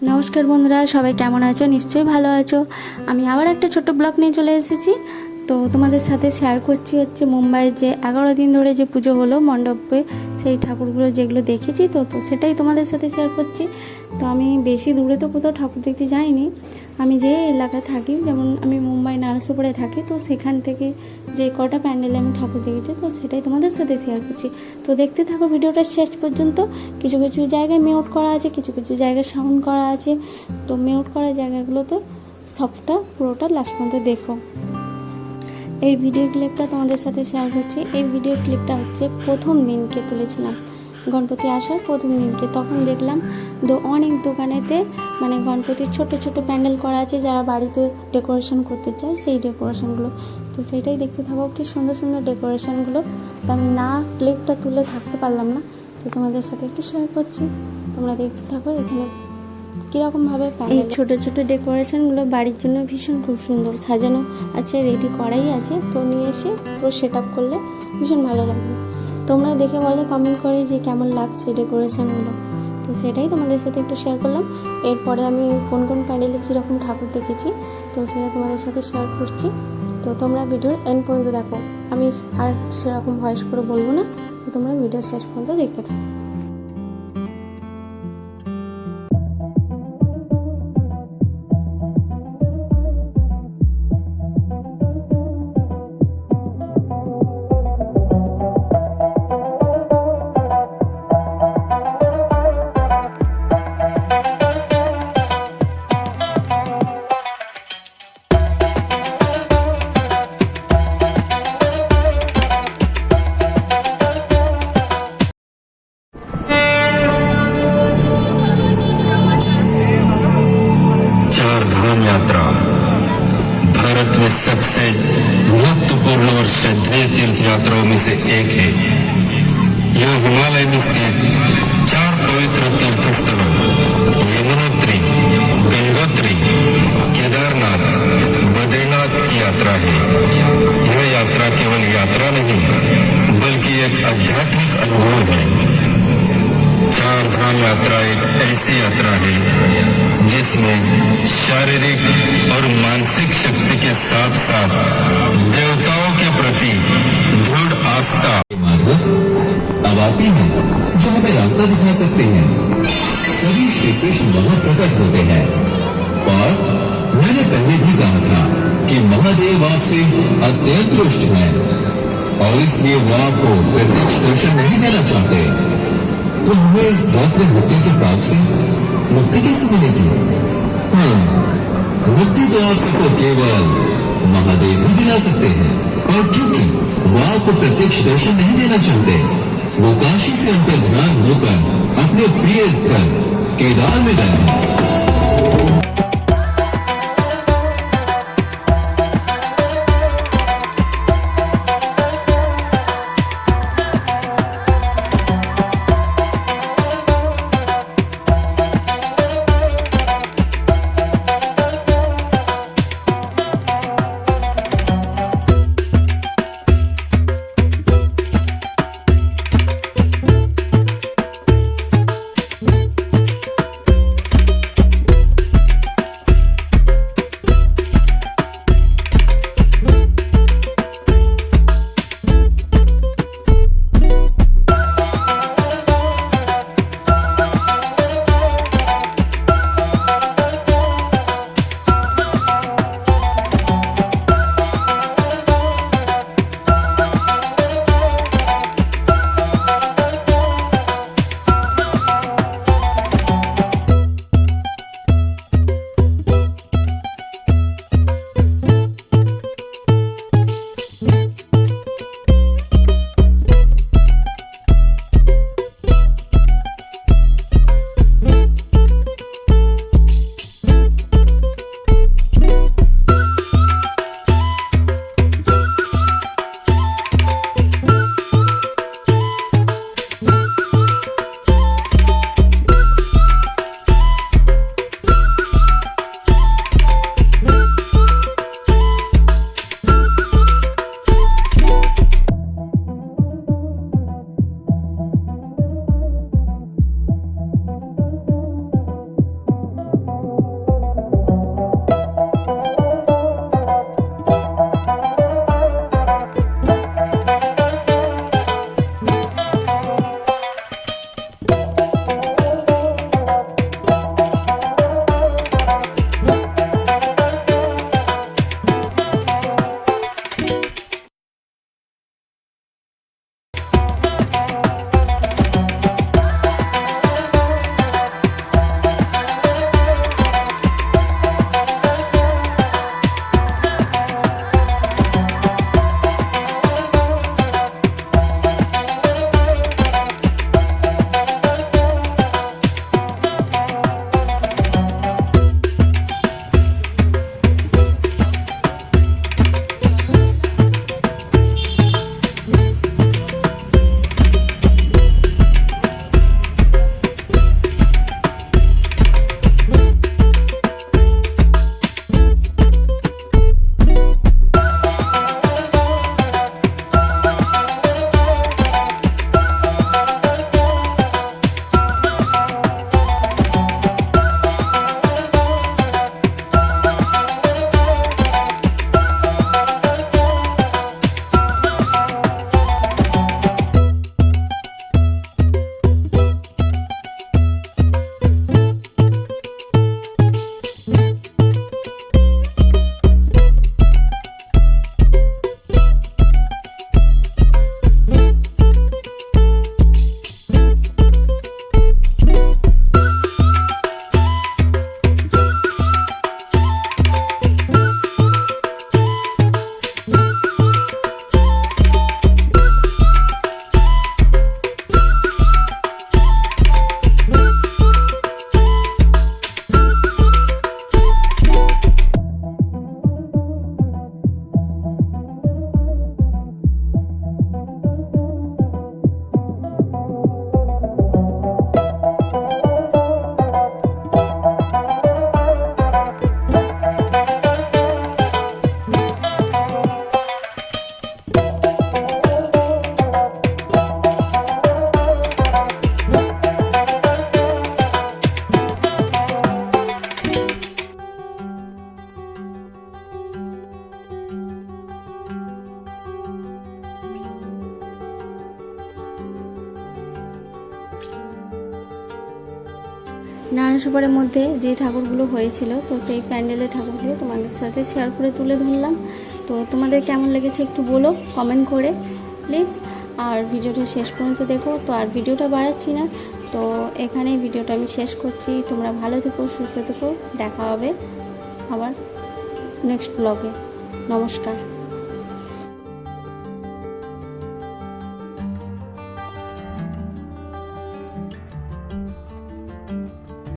নমস্কার বন্ধুরা, সবাই কেমন আছো? নিশ্চয়ই ভালো আছো। আমি আবার একটা ছোট্ট ব্লগ নিয়ে চলে এসেছি। তো তোমাদের সাথে শেয়ার করছি মুম্বাইয়ে যে 11 দিন ধরে যে পুজো হলো মণ্ডপে, সেই ঠাকুরগুলো যেগুলো দেখেছি তো সেটাই তোমাদের সাথে শেয়ার করছি। তো আমি বেশি দূরে তো কোথাও ঠাকুর দেখতে যাইনি। আমি যে এলাকায় থাকি, যেমন আমি মুম্বাই নারাসুপুরে থাকি, তো সেখান থেকে যে কটা প্যান্ডেলে আমি ঠাকুর দেখেছি তো সেটাই তোমাদের সাথে শেয়ার করছি। তো দেখতে থাকো ভিডিওটা শেষ পর্যন্ত। কিছু কিছু জায়গায় মিউট করা আছে, কিছু কিছু জায়গায় সাউন্ড করা আছে। তো মিউট করা জায়গাগুলোতে সবটা পুরোটা লাস্ট পর্যন্ত দেখো। এই ভিডিও ক্লিপটা তোমাদের সাথে শেয়ার করছি। এই ভিডিও ক্লিপটা হচ্ছে প্রথম দিনকে তুলেছিলাম, গণপতি আসার প্রথম দিনকে। তখন দেখলাম অনেক দোকানেতে মানে গণপতির ছোট ছোট প্যান্ডেল করা আছে, যারা বাড়িতে ডেকোরেশন করতে চায় সেই ডেকোরেশনগুলো। তো সেটাই দেখতে থাকো, কি সুন্দর সুন্দর ডেকোরেশনগুলো। তো আমি না ক্লিপটা তুলে থাকতে পারলাম না, তো তোমাদের সাথে একটু শেয়ার করছি। তোমরা দেখতে থাকো এখানে কীরকমভাবে এই ছোট ছোট ডেকোরেশনগুলো বাড়ির জন্য ভীষণ খুব সুন্দর সাজানো আছে, রেডি করাই আছে। তো নিয়ে এসে পুরো সেট আপ করলে ভীষণ ভালো লাগবে। তোমরা দেখে বলো কমেন্ট করে যে কেমন লাগছে ডেকোরেশনগুলো। তো সেটাই তোমাদের সাথে একটু শেয়ার করলাম। এরপরে আমি কোন কোন প্যান্ডেলে কীরকম ঠাকুর দেখেছি তো সেটা তোমাদের সাথে শেয়ার করছি। তো তোমরা ভিডিওর এন্ড পর্যন্ত দেখো। আমি আর সেরকম ভয়েস করে বলবো না, তো তোমরা ভিডিও শেষ পর্যন্ত দেখতে থাকো। यात्रा भारत में सबसे महत्वपूर्ण और श्रद्धेय तीर्थ यात्राओं में से एक है। यह हिमालय में स्थित 4 पवित्र तीर्थ स्थलों यमुनोत्री, गंगोत्री, केदारनाथ, बद्रीनाथ की यात्रा है। यह यात्रा केवल यात्रा नहीं बल्कि एक आध्यात्मिक अनुभव है। 4 धाम यात्रा एक ऐसी यात्रा है जिसमें शारीरिक और मानसिक शक्ति के साथ साथ देवताओं के प्रति दृढ़ आस्था माधव अब आते हैं जो हमें रास्ता दिखा सकते हैं। सभी श्री कृष्ण वहाँ प्रकट होते हैं। और मैंने पहले भी कहा था कि महादेव आपसे अत्यंत रुष्ट हैं और इसलिए वो आपको प्रत्यक्ष दर्शन नहीं देना चाहते। तो हमें इस भौतिक हत्या के पाप से मुक्ति कैसे मिलेगी? मुक्ति तो आप सबको केवल महादेव ही दिला सकते हैं। और क्योंकि वो आपको प्रत्यक्ष दर्शन नहीं देना चाहते, वो काशी से अंतर्ध्यान होकर अपने प्रिय स्थल केदार में गए हैं। সুপারের মধ্যে যে ঠাকুরগুলো হয়েছিল, তো সেই প্যান্ডেলের ঠাকুরগুলো তোমাদের সাথে শেয়ার করে তুলে ধরলাম। তো তোমাদের কেমন লেগেছে একটু বলো কমেন্ট করে প্লিজ, আর ভিডিওটা শেষ পর্যন্ত দেখো। তো আর ভিডিওটা বাড়াচ্ছি না, তো এখানেই ভিডিওটা আমি শেষ করছি। তোমরা ভালো থেকো, সুস্থ থেকো, দেখা হবে আবার নেক্সট ব্লগে। নমস্কার।